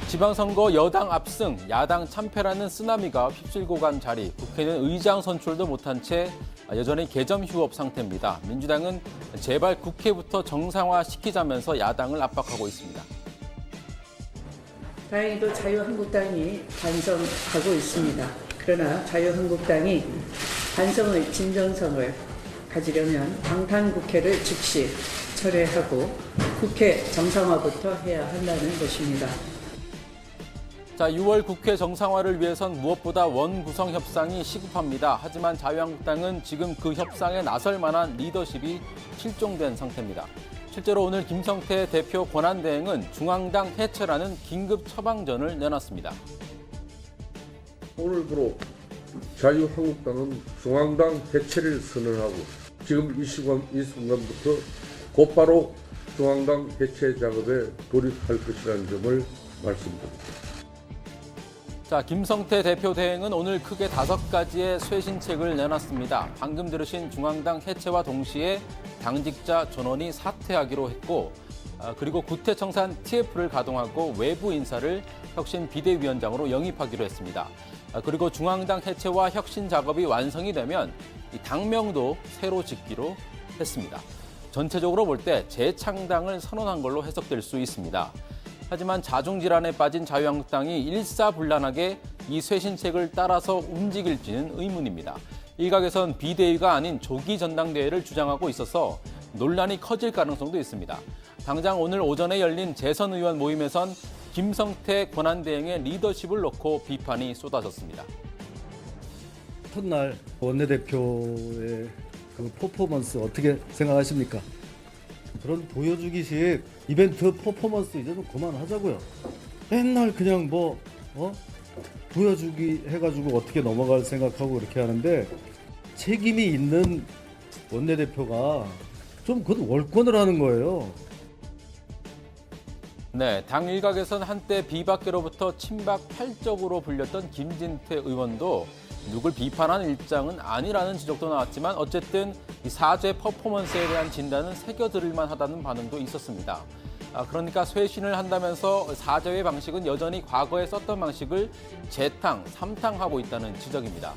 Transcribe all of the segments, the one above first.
지방선거 여당 압승, 야당 참패라는 쓰나미가 휩쓸고 간 자리. 국회는 의장 선출도 못한 채 여전히 개점 휴업 상태입니다. 민주당은 제발 국회부터 정상화시키자면서 야당을 압박하고 있습니다. 다행히도 자유한국당이 반성하고 있습니다. 그러나 자유한국당이 반성의 진정성을 가지려면 방탄국회를 즉시 철회하고 국회 정상화부터 해야 한다는 것입니다. 자, 6월 국회 정상화를 위해선 무엇보다 원구성 협상이 시급합니다. 하지만 자유한국당은 지금 그 협상에 나설 만한 리더십이 실종된 상태입니다. 실제로 오늘 김성태 대표 권한대행은 중앙당 해체라는 긴급 처방전을 내놨습니다. 오늘부로 자유한국당은 중앙당 해체를 선언하고 지금 이 순간부터 곧바로 중앙당 해체 작업에 돌입할 것이라는 점을 말씀드립니다. 자, 김성태 대표 대행은 오늘 크게 5가지의 쇄신책을 내놨습니다. 방금 들으신 중앙당 해체와 동시에 당직자 전원이 사퇴하기로 했고, 그리고 구태청산 TF를 가동하고 외부 인사를 혁신 비대위원장으로 영입하기로 했습니다. 그리고 중앙당 해체와 혁신 작업이 완성이 되면 이 당명도 새로 짓기로 했습니다. 전체적으로 볼 때 재창당을 선언한 걸로 해석될 수 있습니다. 하지만 자중질환에 빠진 자유한국당이 일사불란하게 이 쇄신책을 따라서 움직일지는 의문입니다. 일각에선 비대위가 아닌 조기 전당대회를 주장하고 있어서 논란이 커질 가능성도 있습니다. 당장 오늘 오전에 열린 재선 의원 모임에선 김성태 권한대행의 리더십을 놓고 비판이 쏟아졌습니다. 첫날 원내대표의 그 퍼포먼스 어떻게 생각하십니까? 그런 보여주기식 이벤트 퍼포먼스 이제 좀 그만하자고요. 맨날 그냥 보여주기 해가지고 어떻게 넘어갈 생각하고 그렇게 하는데 책임이 있는 원내대표가 좀 그건 월권을 하는 거예요. 네, 당 일각에선 한때 비박계로부터 친박 팔적으로 불렸던 김진태 의원도 누굴 비판한 입장은 아니라는 지적도 나왔지만 어쨌든 이 사죄 퍼포먼스에 대한 진단은 새겨들을만 하다는 반응도 있었습니다. 그러니까 쇄신을 한다면서 사죄의 방식은 여전히 과거에 썼던 방식을 재탕, 삼탕하고 있다는 지적입니다.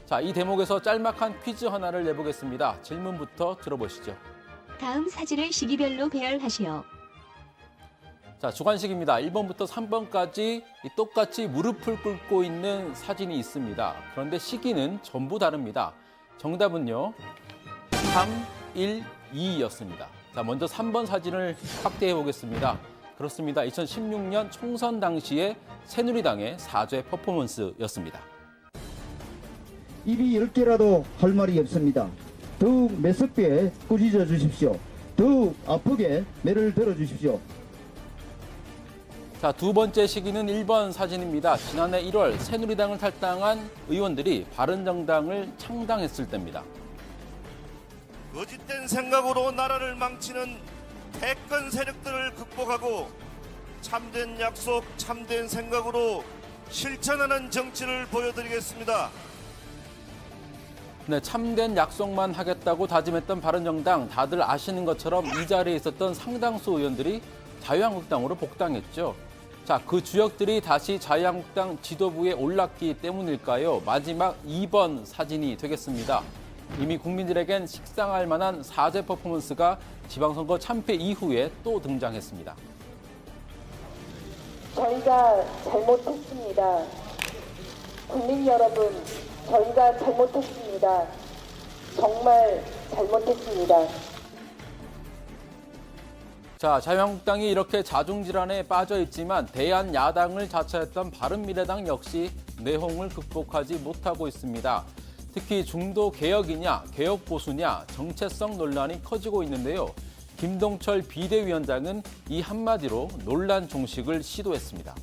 자, 이 대목에서 짤막한 퀴즈 하나를 내보겠습니다. 질문부터 들어보시죠. 다음 사진을 시기별로 배열하시오. 자, 주관식입니다. 1번부터 3번까지 똑같이 무릎을 꿇고 있는 사진이 있습니다. 그런데 시기는 전부 다릅니다. 정답은요, 3, 1, 2였습니다. 자, 먼저 3번 사진을 확대해 보겠습니다. 그렇습니다. 2016년 총선 당시의 새누리당의 사죄 퍼포먼스였습니다. 입이 10개라도 할 말이 없습니다. 더욱 매섭게 꾸짖어 주십시오. 더욱 아프게 매를 들어 주십시오. 자, 두 번째 시기는 1번 사진입니다. 지난해 1월 새누리당을 탈당한 의원들이 바른정당을 창당했을 때입니다. 거짓된 생각으로 나라를 망치는 패권 세력들을 극복하고 참된 약속, 참된 생각으로 실천하는 정치를 보여드리겠습니다. 네, 참된 약속만 하겠다고 다짐했던 바른정당, 다들 아시는 것처럼 이 자리에 있었던 상당수 의원들이 자유한국당으로 복당했죠. 자, 그 주역들이 다시 자유한국당 지도부에 올랐기 때문일까요? 마지막 2번 사진이 되겠습니다. 이미 국민들에겐 식상할 만한 사죄 퍼포먼스가 지방선거 참패 이후에 또 등장했습니다. 저희가 잘못했습니다. 국민 여러분, 저희가 잘못했습니다. 정말 잘못했습니다. 자, 자유한국당이 이렇게 자중질환에 빠져 있지만 대한야당을 자처했던 바른미래당 역시 내홍을 극복하지 못하고 있습니다. 특히 중도 개혁이냐, 개혁 보수냐, 정체성 논란이 커지고 있는데요. 김동철 비대위원장은 이 한마디로 논란 종식을 시도했습니다.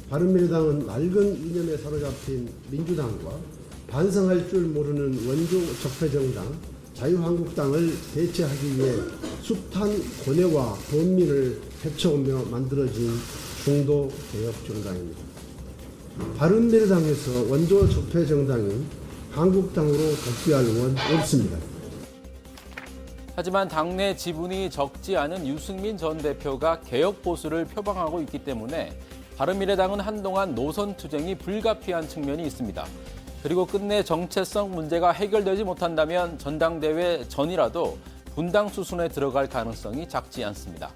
바른미래당은 낡은 이념에 사로잡힌 민주당과 반성할 줄 모르는 원조 적폐정당 자유한국당을 대체하기 위해 숱한 고뇌와 범민을 헤쳐오며 만들어진 중도 개혁 정당입니다. 바른미래당에서 원조 적폐 정당인 한국당으로 복귀할 의원 없습니다. 하지만 당내 지분이 적지 않은 유승민 전 대표가 개혁 보수를 표방하고 있기 때문에 바른미래당은 한동안 노선 투쟁이 불가피한 측면이 있습니다. 그리고 끝내 정체성 문제가 해결되지 못한다면 전당대회 전이라도 분당 수순에 들어갈 가능성이 작지 않습니다.